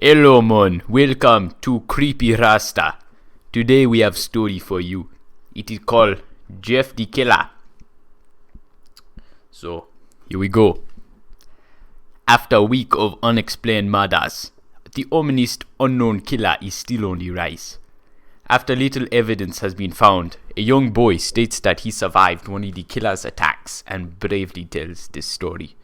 Hello mon, welcome to Creepyrasta. Today we have story for you. It is called Jeff the Killer. So, here we go. After a week of unexplained murders, the ominous unknown killer is still on the rise. After little evidence has been found, a young boy states that he survived one of the killer's attacks and bravely tells this story.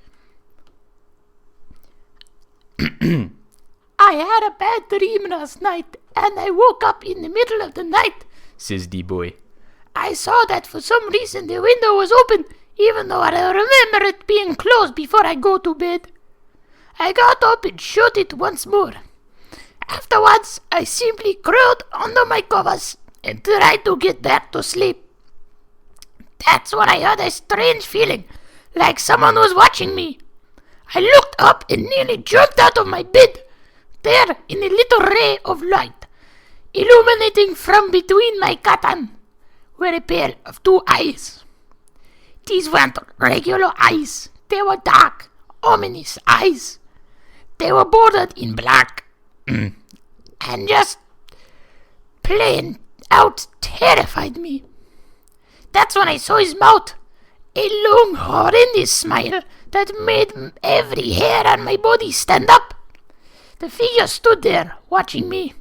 I had a bad dream last night, and I woke up in the middle of the night, says the boy. I saw that for some reason the window was open, even though I remember it being closed before I go to bed. I got up and shut it once more. Afterwards, I simply crawled under my covers and tried to get back to sleep. That's when I had a strange feeling, like someone was watching me. I looked up and nearly jumped out of my bed. There, in a little ray of light, illuminating from between my curtain, were a pair of two eyes. These weren't regular eyes. They were dark, ominous eyes. They were bordered in black, and just plain out terrified me. That's when I saw his mouth, a long, horrendous smile that made every hair on my body stand up. The figure stood there, watching me.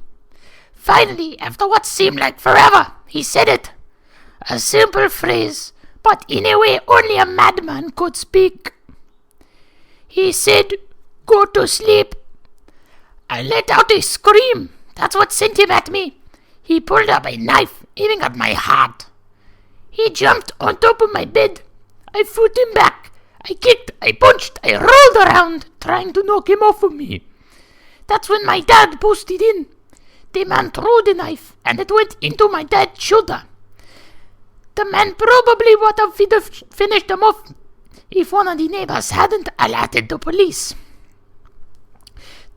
Finally, after what seemed like forever, he said it. A simple phrase, but in a way only a madman could speak. He said, "Go to sleep." I let out a scream. That's what sent him at me. He pulled up a knife, aiming at my heart. He jumped on top of my bed. I fought him back. I kicked, I punched, I rolled around, trying to knock him off of me. That's when my dad busted in. The man threw the knife, and it went into my dad's shoulder. The man probably would have finished him off if one of the neighbors hadn't alerted the police.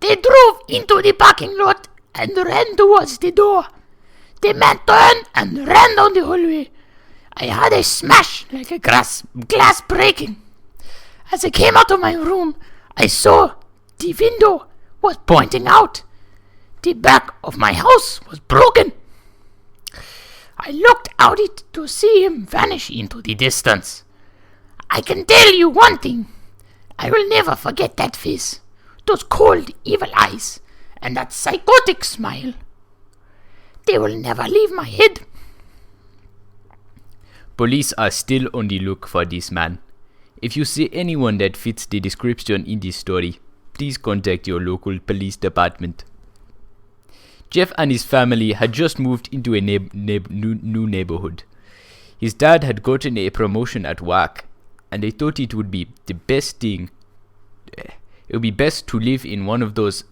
They drove into the parking lot and ran towards the door. The man turned and ran down the hallway. I heard a smash like a glass breaking. As I came out of my room, I saw the window was pointing out. The back of my house was broken. I looked out it to see him vanish into the distance. I can tell you one thing. I will never forget that face, those cold, evil eyes, and that psychotic smile. They will never leave my head. Police are still on the look for this man. If you see anyone that fits the description in this story, please contact your local police department. Jeff and his family had just moved into a new neighborhood. His dad had gotten a promotion at work, and they thought it would be the best thing. It would be best to live in one of those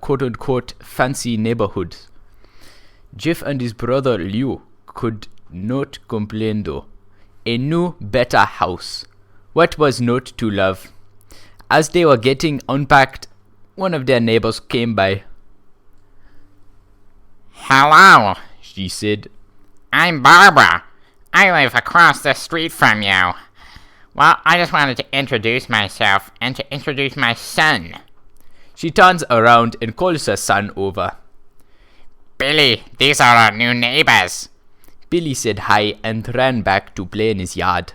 quote-unquote fancy neighborhoods. Jeff and his brother Liu could not complain though. A new, better house. What was not to love? As they were getting unpacked, one of their neighbors came by. "Hello," she said. "I'm Barbara. I live across the street from you. Well, I just wanted to introduce myself and to introduce my son. She turns around and calls her son over. Billy, these are our new neighbors." Billy said hi and ran back to play in his yard.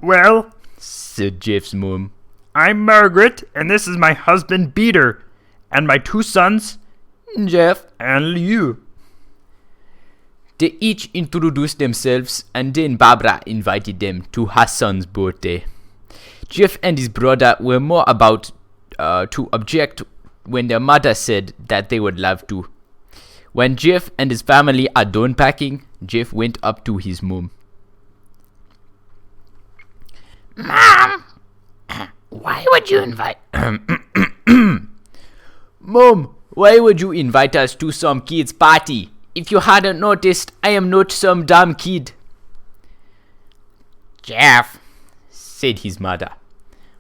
"Well," said Jeff's mom, "I'm Margaret, and this is my husband Peter, and my two sons, Jeff and Liu." They each introduced themselves, and then Barbara invited them to her son's birthday. Jeff and his brother were more about to object when their mother said that they would love to. When Jeff and his family are done packing, Jeff went up to his mom. Mom, why would you invite... Mom, why would you invite us to some kid's party? If you hadn't noticed, I am not some dumb kid. "Jeff," said his mother,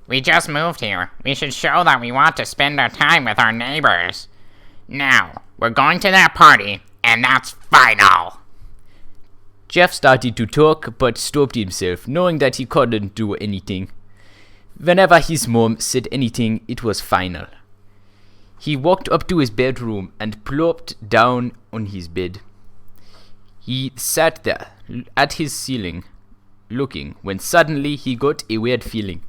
"we just moved here. We should show that we want to spend our time with our neighbors. Now, we're going to that party, and that's final." Jeff started to talk but stopped himself, knowing that he couldn't do anything. Whenever his mom said anything, it was final. He walked up to his bedroom and plopped down on his bed. He sat there at his ceiling, looking, when suddenly he got a weird feeling.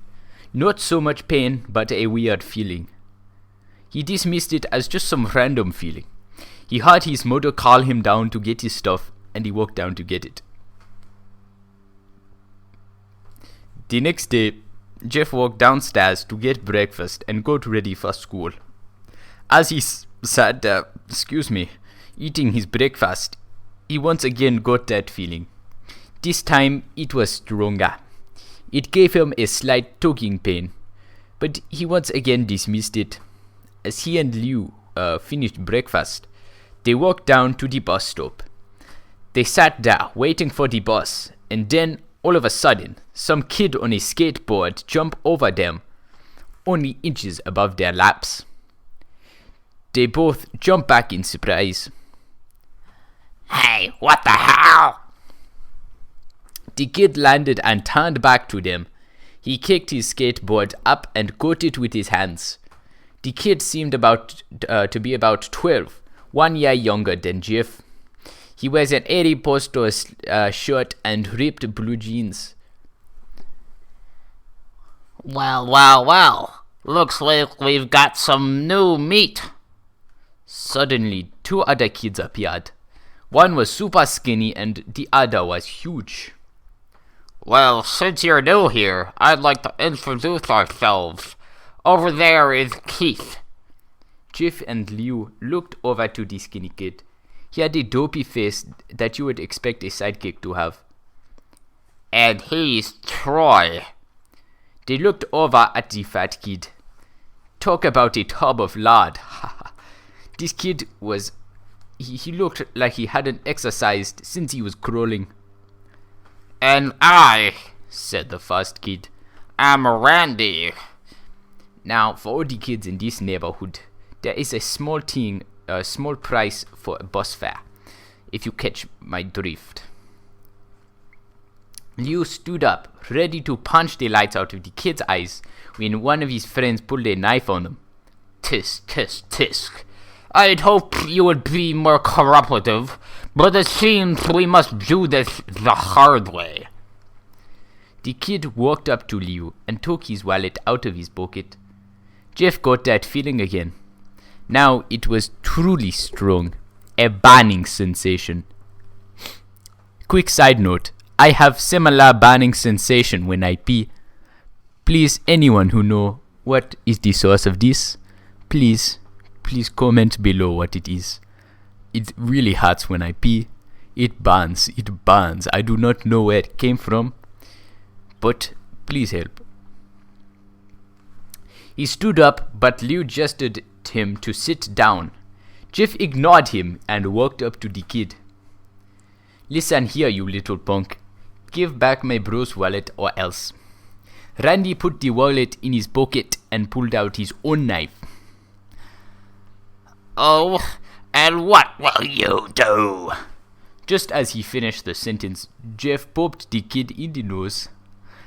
Not so much pain, but a weird feeling. He dismissed it as just some random feeling. He heard his mother call him down to get his stuff, and he walked down to get it. The next day, Jeff walked downstairs to get breakfast and got ready for school. As he sat there, eating his breakfast, he once again got that feeling. This time, it was stronger. It gave him a slight tugging pain, but he once again dismissed it. As he and Liu finished breakfast, they walked down to the bus stop. They sat there waiting for the bus, and then all of a sudden, some kid on a skateboard jumped over them, only inches above their laps. They both jumped back in surprise. Hey, what the hell? The kid landed and turned back to them. He kicked his skateboard up and caught it with his hands. The kid seemed to be about 12, 1 year younger than Jeff. He wears an airy poster shirt and ripped blue jeans. Well. Looks like we've got some new meat. Suddenly, 2 other kids appeared. One was super skinny and the other was huge. Well, since you're new here, I'd like to introduce ourselves. Over there is Keith. Jeff and Liu looked over to the skinny kid. He had a dopey face that you would expect a sidekick to have. And he's Troy. They looked over at the fat kid. Talk about a tub of lard. This kid was... He looked like he hadn't exercised since he was crawling. And I, said the first kid, am Randy. Now, for all the kids in this neighborhood, there is a small price for a bus fare, if you catch my drift. Liu stood up, ready to punch the lights out of the kid's eyes, when one of his friends pulled a knife on him. Tisk. I'd hope you would be more cooperative, but it seems we must do this the hard way. The kid walked up to Liu and took his wallet out of his pocket. Jeff got that feeling again. Now it was truly strong, a burning sensation. Quick side note, I have similar burning sensation when I pee. Please, anyone who know what is the source of this, please comment below what it is. It really hurts when I pee. It burns. I do not know where it came from, but please help. He stood up, but Liu gestured him to sit down. Jeff ignored him and walked up to the kid. Listen here, you little punk. Give back my bro's wallet or else. Randy put the wallet in his pocket and pulled out his own knife. Oh, and what will you do? Just as he finished the sentence, Jeff popped the kid in the nose.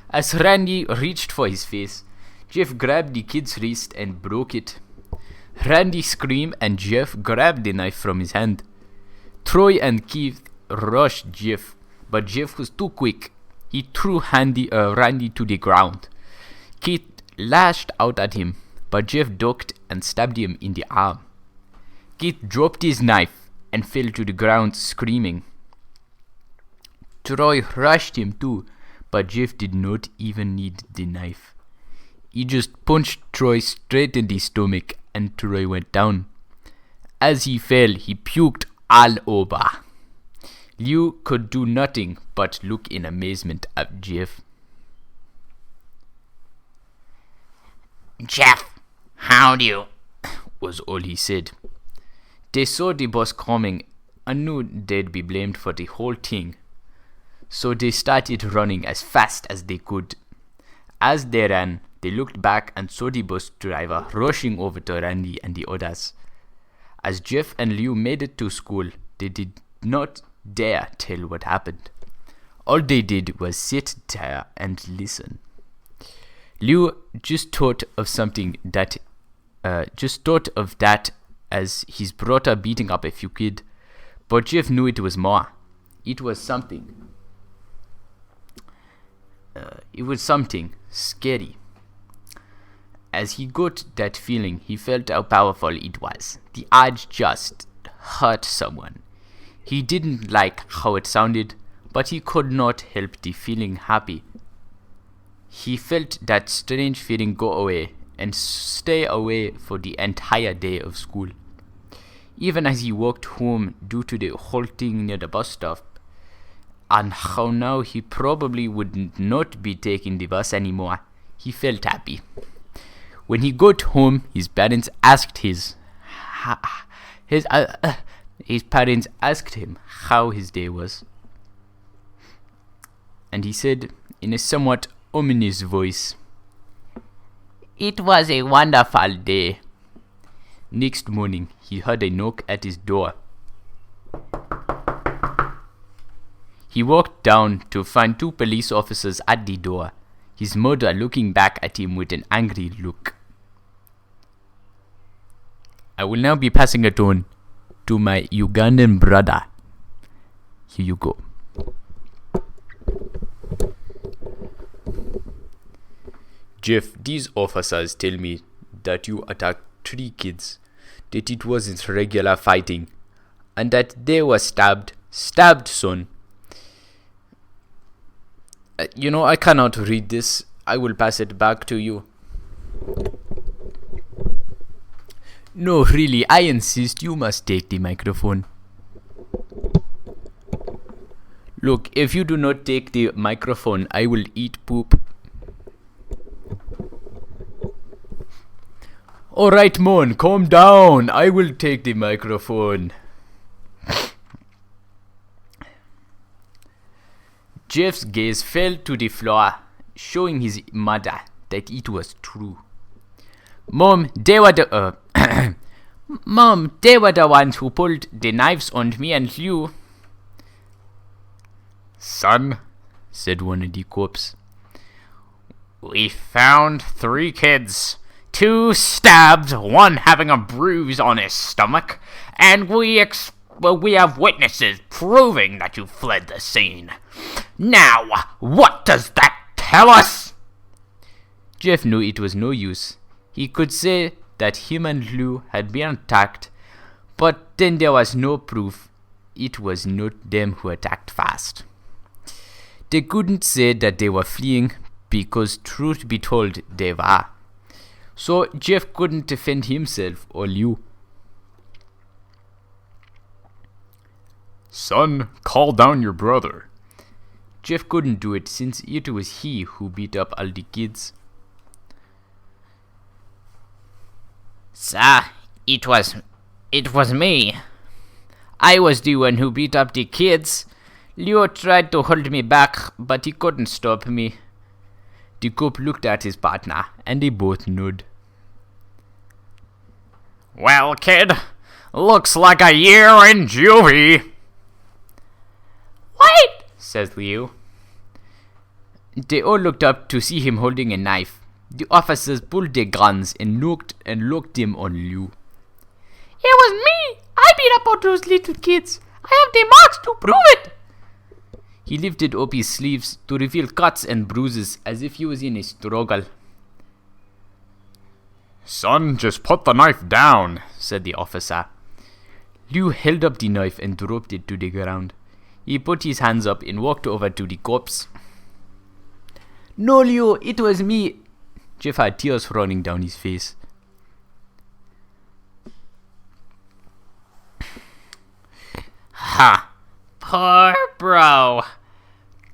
As Randy reached for his face, Jeff grabbed the kid's wrist and broke it. Randy screamed and Jeff grabbed the knife from his hand. Troy and Keith rushed Jeff, but Jeff was too quick. He threw Randy to the ground. Keith lashed out at him, but Jeff ducked and stabbed him in the arm. Keith dropped his knife and fell to the ground screaming. Troy rushed him too, but Jeff did not even need the knife. He just punched Troy straight in the stomach and Troy went down. As he fell, he puked all over. Liu could do nothing but look in amazement at Jeff. Jeff, how do you... was all he said. They saw the bus coming and knew they'd be blamed for the whole thing. So they started running as fast as they could. As they ran, they looked back and saw the bus driver rushing over to Randy and the others. As Jeff and Liu made it to school, they did not dare tell what happened. All they did was sit there and listen. Liu just thought of something that just thought of that as his brother beating up a few kids, but Jeff knew it was more. It was something. It was something scary. As he got that feeling, he felt how powerful it was. The urge just hurt someone. He didn't like how it sounded, but he could not help the feeling happy. He felt that strange feeling go away and stay away for the entire day of school. Even as he walked home due to the halting near the bus stop, and how now he probably would not be taking the bus anymore, he felt happy. When he got home, his parents asked his parents asked him how his day was. And he said in a somewhat ominous voice, "It was a wonderful day." Next morning, he heard a knock at his door. He walked down to find 2 police officers at the door, his mother looking back at him with an angry look. I will now be passing it on to my Ugandan brother. Here you go. Jeff, these officers tell me that you attacked 3 kids, that it wasn't regular fighting, and that they were stabbed, son. I cannot read this. I will pass it back to you. No, really, I insist you must take the microphone. Look, if you do not take the microphone, I will eat poop. Alright, Mon, calm down. I will take the microphone. Jeff's gaze fell to the floor, showing his mother that it was true. Mom, they were the ones who pulled the knives on me and you. Son, said one of the cops, we found 3 kids. 2 stabbed, 1 having a bruise on his stomach, and we have witnesses proving that you fled the scene. Now, what does that tell us? Jeff knew it was no use. He could say that him and Lou had been attacked, but then there was no proof it was not them who attacked first. They couldn't say that they were fleeing because, truth be told, they were. So Jeff couldn't defend himself or Lou. Son, call down your brother. Jeff couldn't do it since it was he who beat up all the kids. Sir, it was me. I was the one who beat up the kids. Leo tried to hold me back, but he couldn't stop me. The cop looked at his partner, and they both nodded. Well, kid, looks like a year in juvie. Wait, says Leo. They all looked up to see him holding a knife. The officers pulled their guns and looked them on Lou. It was me. I beat up all those little kids. I have the marks to prove it. He lifted up his sleeves to reveal cuts and bruises as if he was in a struggle. Son, just put the knife down, said the officer. Lou held up the knife and dropped it to the ground. He put his hands up and walked over to the cops. No, Leo, it was me. Jeff had tears running down his face. Ha! Poor bro.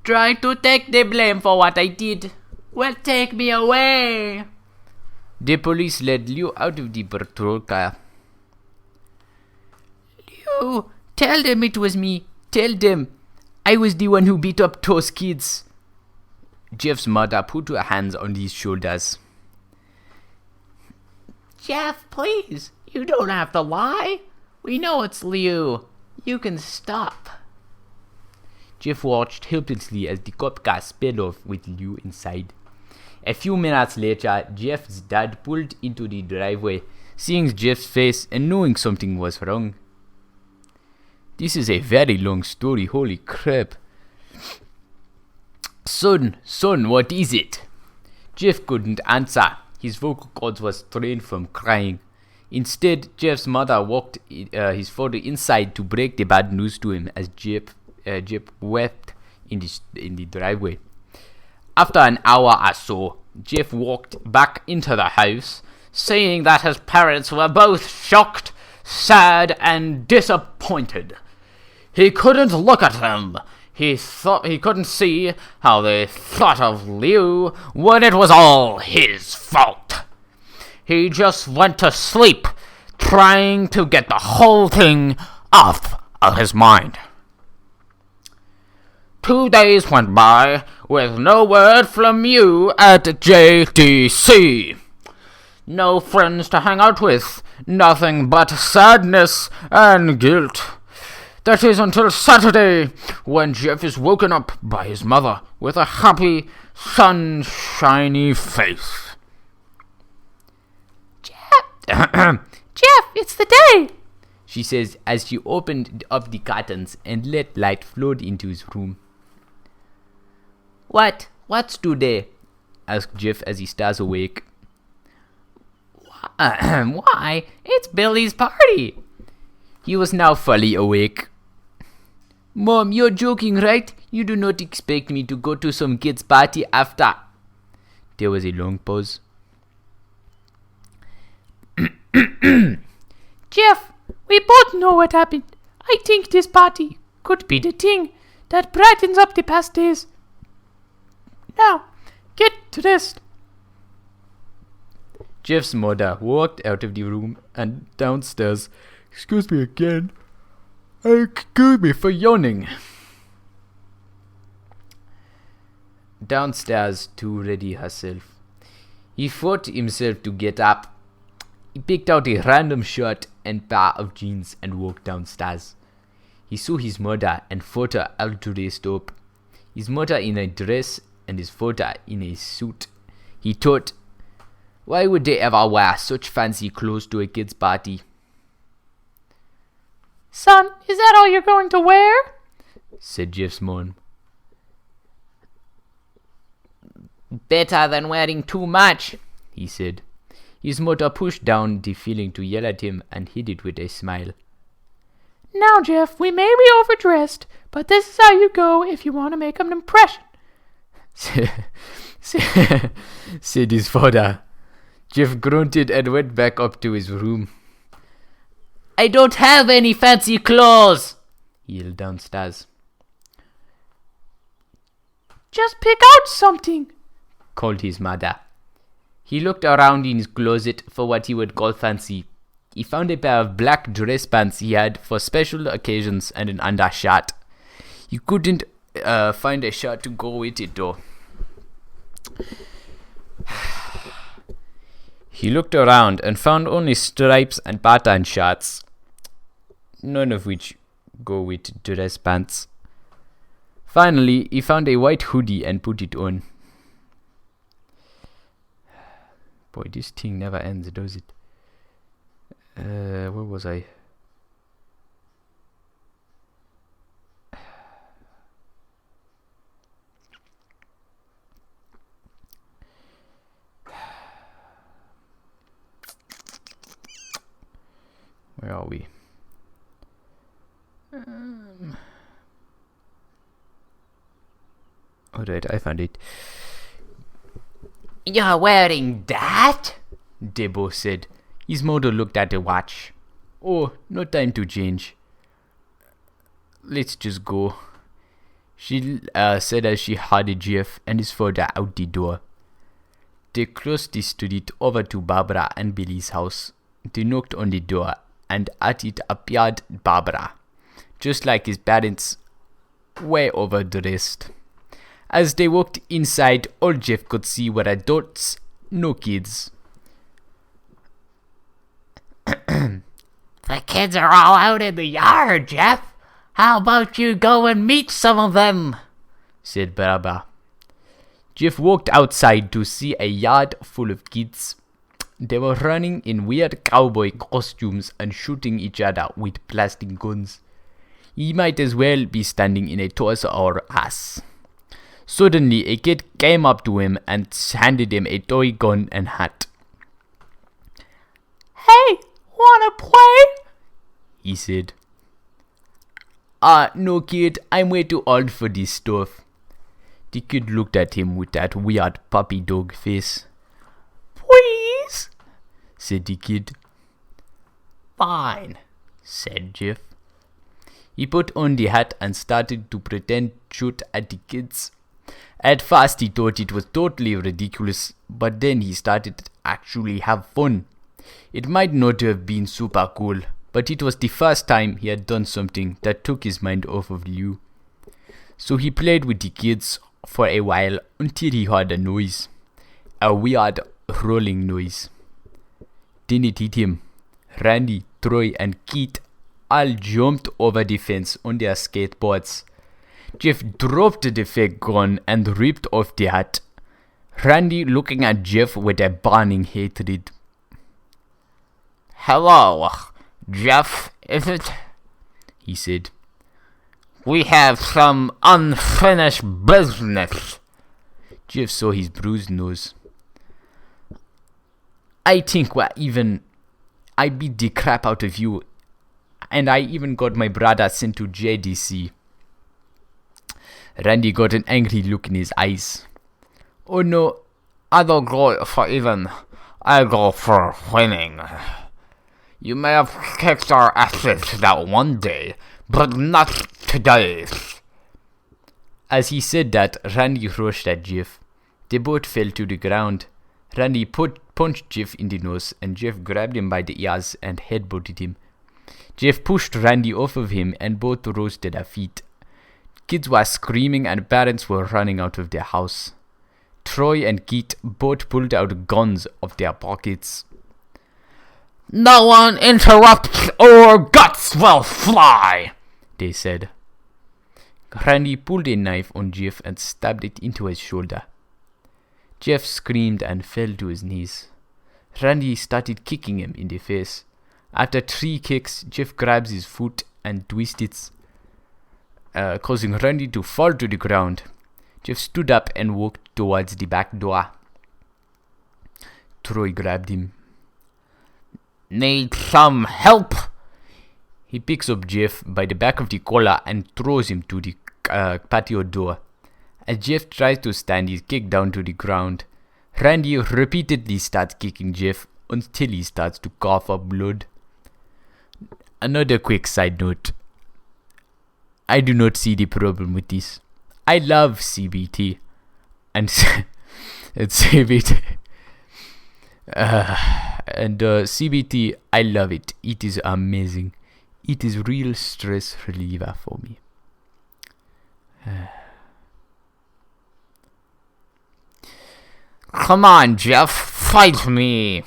Trying to take the blame for what I did. Well, take me away. The police led Leo out of the patrol car. Leo, tell them it was me. Tell them I was the one who beat up those kids. Jeff's mother put her hands on his shoulders. Jeff, please. You don't have to lie. We know it's Leo. You can stop. Jeff watched helplessly as the cop car sped off with Lou inside. A few minutes later, Jeff's dad pulled into the driveway, seeing Jeff's face and knowing something was wrong. This is a very long story, holy crap. Son, what is it? Jeff couldn't answer. His vocal cords were strained from crying. Instead, Jeff's mother walked his father inside to break the bad news to him as Jeff wept in the driveway. After an hour or so, Jeff walked back into the house, saying that his parents were both shocked, sad, and disappointed. He couldn't look at them. He thought he couldn't see how they thought of Liu when it was all his fault. He just went to sleep, trying to get the whole thing off of his mind. 2 days went by with no word from you at JDC. No friends to hang out with, nothing but sadness and guilt. That is until Saturday, when Jeff is woken up by his mother with a happy, sunshiny face. Jeff, it's the day! She says as she opened up the curtains and let light flood into his room. What's today? Asked Jeff as he starts awake. Why? It's Billy's party! He was now fully awake. Mom, you're joking, right? You do not expect me to go to some kid's party after... There was a long pause. Jeff, we both know what happened. I think this party could be the thing that brightens up the past days. Now, get dressed. Jeff's mother walked out of the room and downstairs. Excuse me again. Excuse me for yawning. Downstairs to ready herself. He fought himself to get up. He picked out a random shirt and pair of jeans and walked downstairs. He saw his mother and father all dressed up. His mother in a dress and his father in a suit. He thought, why would they ever wear such fancy clothes to a kid's party? Son, is that all you're going to wear? Said Jeff's mom. Better than wearing too much, he said. His mother pushed down the feeling to yell at him and hid it with a smile. Now, Jeff, we may be overdressed, but this is how you go if you want to make an impression. Said his father. Jeff grunted and went back up to his room. I don't have any fancy clothes, he yelled downstairs. Just pick out something, called his mother. He looked around in his closet for what he would call fancy. He found a pair of black dress pants he had for special occasions and an undershirt. He couldn't find a shirt to go with it though. He looked around and found only stripes and pattern shirts, none of which go with dress pants. Finally, he found a white hoodie and put it on. Boy, this thing never ends, does it? Where was I? Where are we? Alright, I found it. You're wearing that? Debo said. His mother looked at the watch. Oh, no time to change. Let's just go. She said as she hurried Jeff and his father out the door. They crossed the street over to Barbara and Billy's house. They knocked on the door, and at it appeared Barbara, just like his parents, way overdressed. As they walked inside, all Jeff could see were adults, no kids. The kids are all out in the yard, Jeff. How about you go and meet some of them? Said Barbara. Jeff walked outside to see a yard full of kids. They were running in weird cowboy costumes and shooting each other with plastic guns. He might as well be standing in a torso or ass. Suddenly, a kid came up to him and handed him a toy gun and hat. Hey, wanna play? He said. No kid, I'm way too old for this stuff. The kid looked at him with that weird puppy dog face. Please? Said the kid. Fine, said Jeff. He put on the hat and started to pretend to shoot at the kids. At first he thought it was totally ridiculous, but then he started to actually have fun. It might not have been super cool, but it was the first time he had done something that took his mind off of Liu. So he played with the kids for a while until he heard a noise. A weird rolling noise. Then it hit him. Randy, Troy and Keith all jumped over the fence on their skateboards. Jeff dropped the fake gun and ripped off the hat. Randy looking at Jeff with a burning hatred. Hello, Jeff, is it? He said. We have some unfinished business. Jeff saw his bruised nose. I think I beat the crap out of you, and I even got my brother sent to JDC. Randy got an angry look in his eyes. Oh no, I don't go for even. I go for winning. You may have kicked our asses that one day, but not today. As he said that, Randy rushed at Jeff. They both fell to the ground. Randy punched Jeff in the nose, and Jeff grabbed him by the ears and headbutted him. Jeff pushed Randy off of him, and both rose to their feet. Kids were screaming and parents were running out of their house. Troy and Keith both pulled out guns of their pockets. No one interrupts or guts will fly, they said. Randy pulled a knife on Jeff and stabbed it into his shoulder. Jeff screamed and fell to his knees. Randy started kicking him in the face. After 3 kicks, Jeff grabs his foot and twists it, causing Randy to fall to the ground. Jeff stood up and walked towards the back door. Troy grabbed him. Need some help? He picks up Jeff by the back of the collar and throws him to the patio door. As Jeff tries to stand, he's kicked down to the ground. Randy repeatedly starts kicking Jeff until he starts to cough up blood. Another quick side note. I do not see the problem with this. I love CBT. And CBT. CBT, I love it. It is amazing. It is real stress reliever for me. Come on, Jeff, fight me.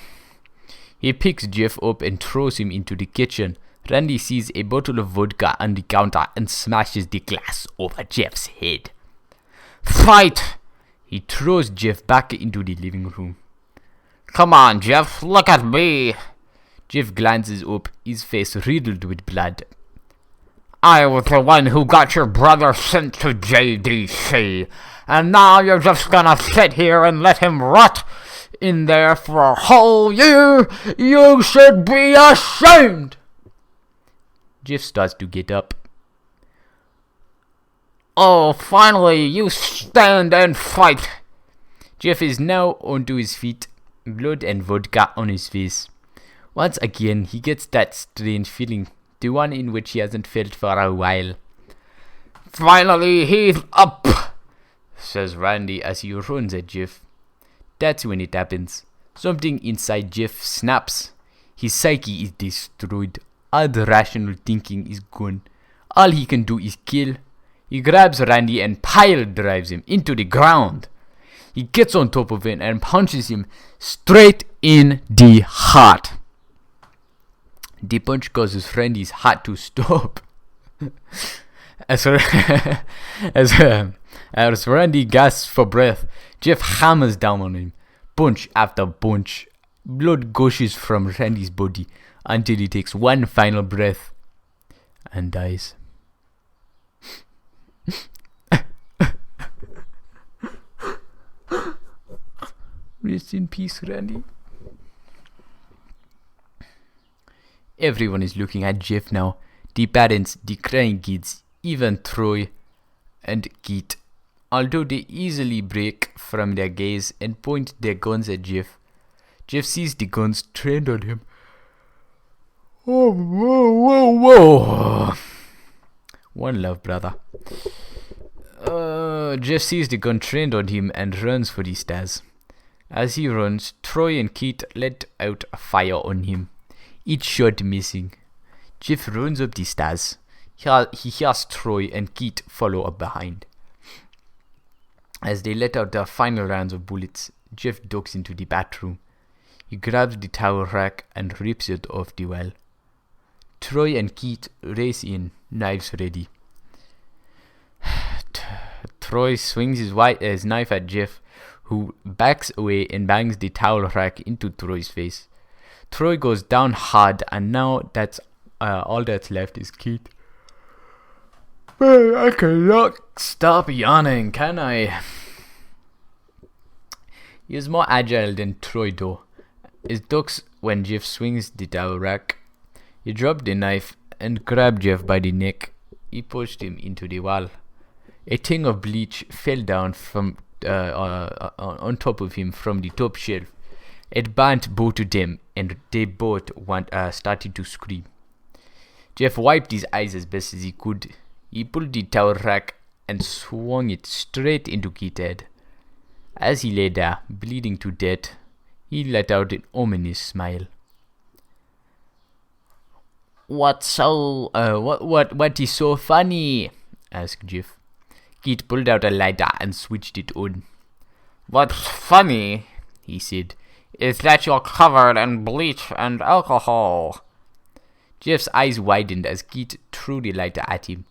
He picks Jeff up and throws him into the kitchen. Randy sees a bottle of vodka on the counter and smashes the glass over Jeff's head. Fight! He throws Jeff back into the living room. Come on, Jeff, look at me. Jeff glances up, his face riddled with blood. I was the one who got your brother sent to JDC, and now you're just gonna sit here and let him rot in there for a whole year? You should be ashamed! Jeff starts to get up. Oh, finally, you stand and fight! Jeff is now onto his feet, blood and vodka on his face. Once again, he gets that strange feeling, the one in which he hasn't felt for a while. Finally, he's up, says Randy as he runs at Jeff. That's when it happens. Something inside Jeff snaps. His psyche is destroyed. All the rational thinking is gone. All he can do is kill. He grabs Randy and pile drives him into the ground. He gets on top of him and punches him straight in the heart. The punch causes Randy's heart to stop. As Randy gasps for breath, Jeff hammers down on him, punch after punch, Blood gushes from Randy's body until he takes one final breath and dies. Rest in peace, Randy. Everyone is looking at Jeff now. The parents, the crying kids, even Troy and Keith. Although they easily break from their gaze and point their guns at Jeff, Jeff sees the guns trained on him. Oh, whoa, whoa, whoa. One love, brother. Jeff sees the gun trained on him and runs for the stairs. As he runs, Troy and Keith let out a fire on him, each shot missing. Jeff runs up the stairs. He hears Troy and Keith follow up behind. As they let out their final rounds of bullets, Jeff ducks into the bathroom. He grabs the towel rack and rips it off the wall. Troy and Keith race in, knives ready. Troy swings his knife at Jeff, who backs away and bangs the towel rack into Troy's face. Troy goes down hard, and now that's all that's left is Keith. But I cannot stop yawning, can I? He is more agile than Troy though. He ducks when Jeff swings the towel rack. He dropped the knife and grabbed Jeff by the neck. He pushed him into the wall. A thing of bleach fell down from on top of him from the top shelf. It burnt both of them, and they both started to scream. Jeff wiped his eyes as best as he could. He pulled the towel rack and swung it straight into Keith's head. As he lay there, bleeding to death, he let out an ominous smile. What is so funny? Asked Jeff. Keith pulled out a lighter and switched it on. What's funny, he said, is that you're covered in bleach and alcohol. Jeff's eyes widened as Keith threw the lighter at him.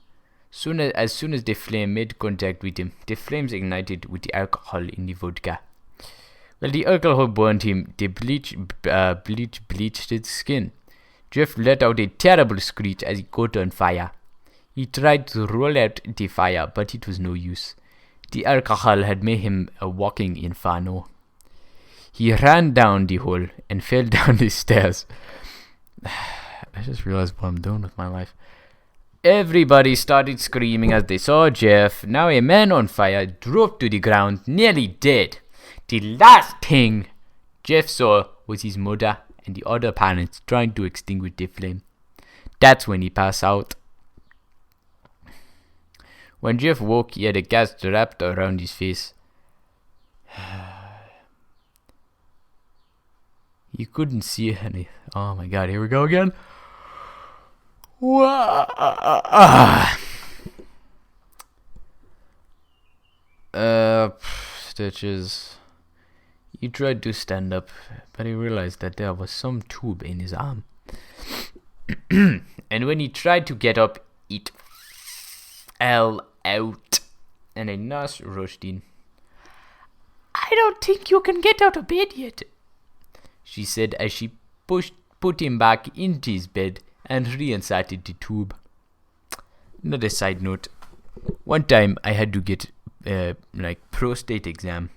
As soon as the flame made contact with him, the flames ignited with the alcohol in the vodka. While the alcohol burned him, the bleach bleached his skin. Jeff let out a terrible screech as he caught on fire. He tried to roll out the fire, but it was no use. The alcohol had made him a walking inferno. He ran down the hole and fell down the stairs. I just realized what I'm doing with my life. Everybody started screaming as they saw Jeff, now a man on fire, dropped to the ground, nearly dead. The last thing Jeff saw was his mother and the other parents trying to extinguish the flame. That's when he passed out. When Jeff woke, he had a gas wrapped around his face. He couldn't see any. Oh my god, here we go again. Stitches. He tried to stand up, but he realized that there was some tube in his arm. And when he tried to get up, it fell out, and a nurse rushed in. I don't think you can get out of bed yet, she said as she put him back into his bed and reinserted the tube. Another side note. One time I had to get prostate exam.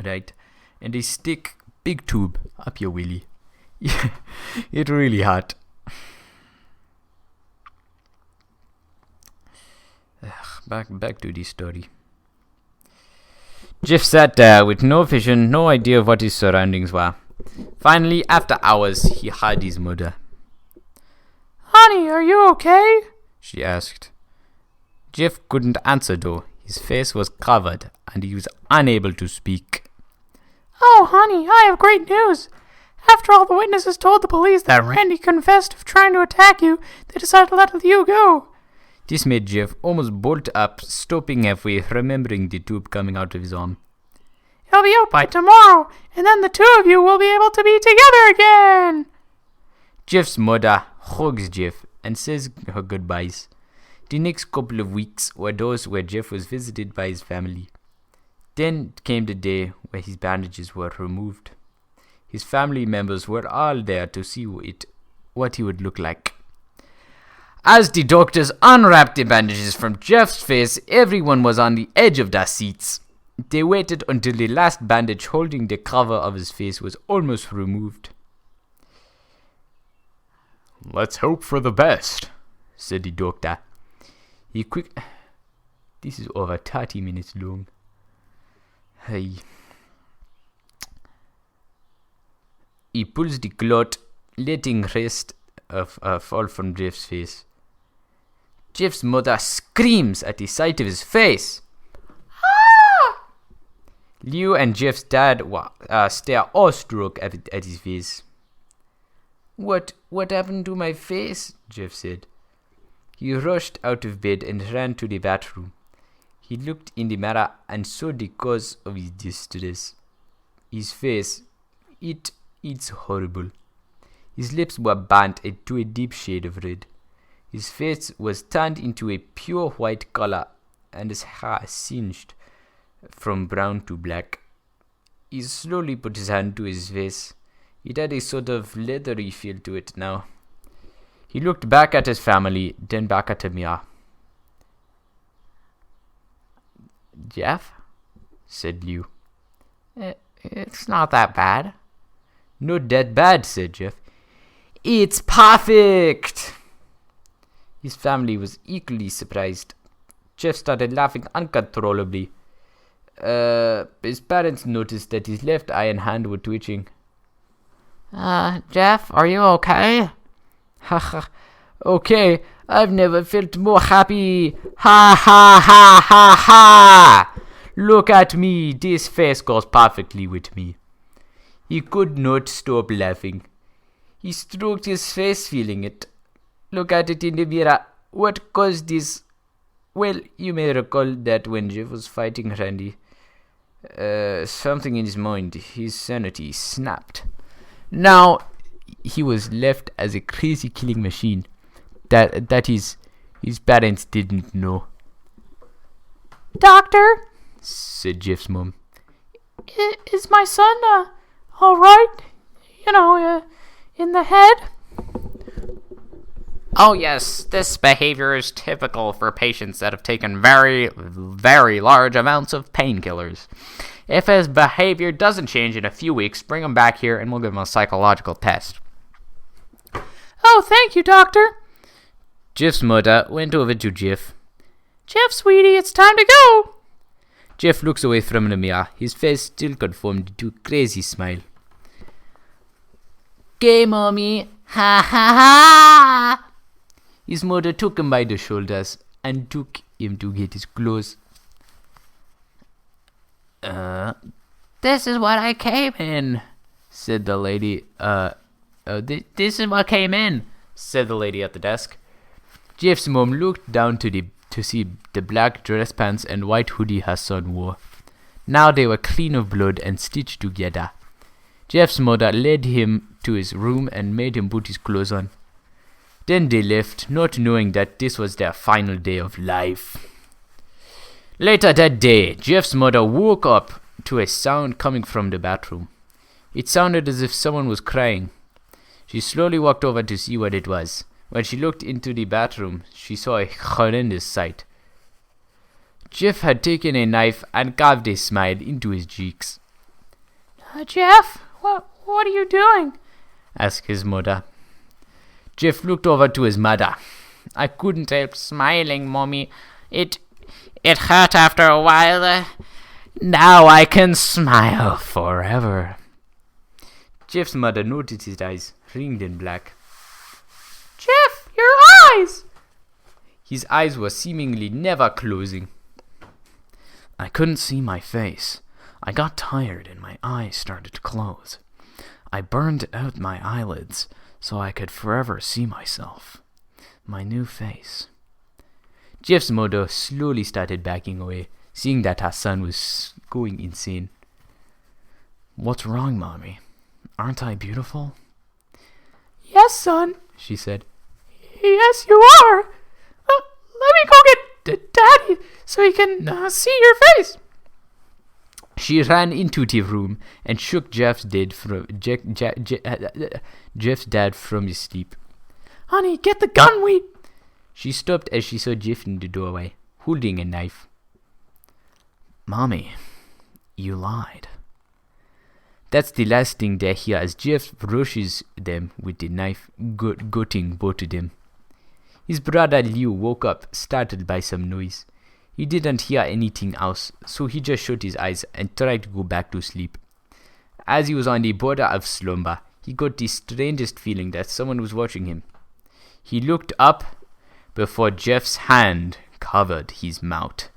Right? And they stick big tube up your willy. It really hurt. Back to the story. Jeff sat there with no vision, no idea of what his surroundings were. Finally, after hours, he heard his mother. Honey, are you okay? She asked. Jeff couldn't answer though. His face was covered and he was unable to speak. Oh, honey, I have great news. After all the witnesses told the police that Randy confessed of trying to attack you, they decided to let you go. This made Jeff almost bolt up, stopping halfway, remembering the tube coming out of his arm. It'll be out by tomorrow, and then the two of you will be able to be together again. Jeff's mother hugs Jeff and says her goodbyes. The next couple of weeks were those where Jeff was visited by his family. Then came the day where his bandages were removed. His family members were all there to see what he would look like. As the doctors unwrapped the bandages from Jeff's face, everyone was on the edge of their seats. They waited until the last bandage holding the cover of his face was almost removed. "Let's hope for the best," said the doctor. This is over 30 minutes long. He pulls the cloth, letting rest fall from Jeff's face. Jeff's mother screams at the sight of his face. Ah! Liu and Jeff's dad stare awestruck at his face. What happened to my face? Jeff said. He rushed out of bed and ran to the bathroom. He looked in the mirror and saw the cause of his distress. His face, it's horrible. His lips were burnt to a deep shade of red. His face was turned into a pure white color, and his hair singed from brown to black. He slowly put his hand to his face. It had a sort of leathery feel to it now. He looked back at his family, then back at the mirror. "Jeff?" said Liu. It's not that bad." "Not that bad," said Jeff. "It's perfect!" His family was equally surprised. Jeff started laughing uncontrollably. His parents noticed that his left eye and hand were twitching. Jeff, are you okay?" "Haha, okay, I've never felt more happy. Ha ha ha ha ha! Look at me, this face goes perfectly with me." He could not stop laughing. He stroked his face, feeling it. Look at it in the mirror. What caused this? Well, you may recall that when Jeff was fighting Randy, something in his mind, his sanity, snapped. Now, he was left as a crazy killing machine. That is, his parents didn't know. "Doctor," said Jeff's mom. "Is my son, all right? In the head?" "Oh yes, this behavior is typical for patients that have taken very, very large amounts of painkillers. If his behavior doesn't change in a few weeks, bring him back here and we'll give him a psychological test." "Oh, thank you, doctor." Jeff's mother went over to Jeff. "Jeff, sweetie, it's time to go." Jeff looks away from the mirror, his face still conformed to a crazy smile. "Okay, mommy. Ha ha ha!" His mother took him by the shoulders and took him to get his clothes. This is what I came in," said the lady. This is what came in," said the lady at the desk. Jeff's mom looked down to see the black dress pants and white hoodie her son wore. Now they were clean of blood and stitched together. Jeff's mother led him to his room and made him put his clothes on. Then they left, not knowing that this was their final day of life. Later that day, Jeff's mother woke up to a sound coming from the bathroom. It sounded as if someone was crying. She slowly walked over to see what it was. When she looked into the bathroom, she saw a horrendous sight. Jeff had taken a knife and carved a smile into his cheeks. "Jeff, what are you doing?" asked his mother. Jeff looked over to his mother. "I couldn't help smiling, Mommy. It hurt after a while. Now I can smile forever." Jeff's mother noticed his eyes, ringed in black. "Jeff, your eyes!" His eyes were seemingly never closing. "I couldn't see my face. I got tired and my eyes started to close. I burned out my eyelids so I could forever see myself. My new face." Jeff's mother slowly started backing away, seeing that her son was going insane. "What's wrong, Mommy? Aren't I beautiful?" "Yes, son," she said. "Yes, you are. Let me go get Daddy so he can see your face." She ran into the room and shook Jeff's dad from his sleep. Honey, get the gun, She stopped as she saw Jeff in the doorway, holding a knife. Mommy, you lied. That's the last thing they hear as Jeff rushes them with the knife, gutting both of them. His brother Liu woke up, startled by some noise. He didn't hear anything else, so he just shut his eyes and tried to go back to sleep. As he was on the border of slumber, he got the strangest feeling that someone was watching him. He looked up before Jeff's hand covered his mouth.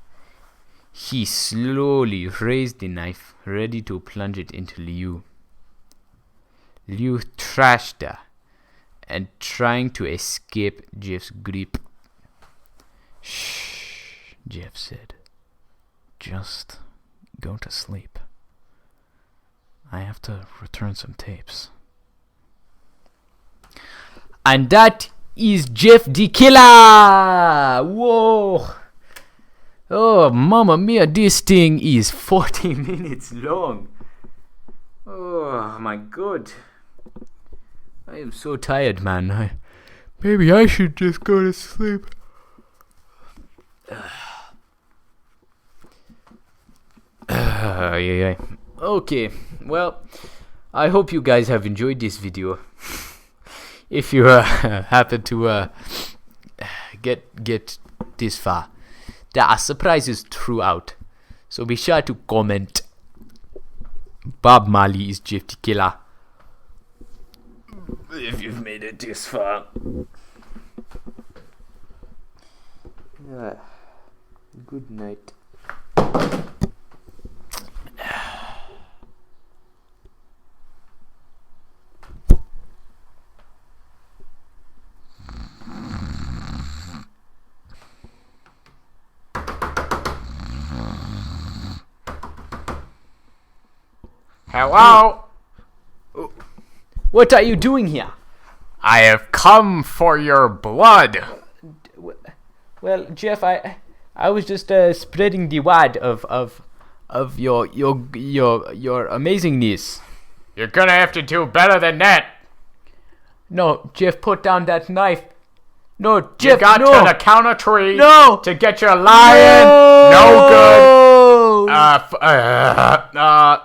He slowly raised the knife, ready to plunge it into Liu. Liu thrashed her and trying to escape Jeff's grip. Shh, Jeff said. Just go to sleep. I have to return some tapes. And that is Jeff the Killer! Whoa! Oh, mamma mia, this thing is 40 minutes long. Oh my god. I am so tired, man. Maybe I should just go to sleep. Yeah. Okay, well, I hope you guys have enjoyed this video. If you happen to get this far, there are surprises throughout, so be sure to comment. Bob Marley is Jeff the Killer. If you've made it this far. Good night. Hello? What are you doing here? I have come for your blood. Well, Jeff, I was just spreading the word of your amazingness. You're gonna have to do better than that. No, Jeff, put down that knife. No, Jeff, You got no. to the count of three No. to get your lion. No good.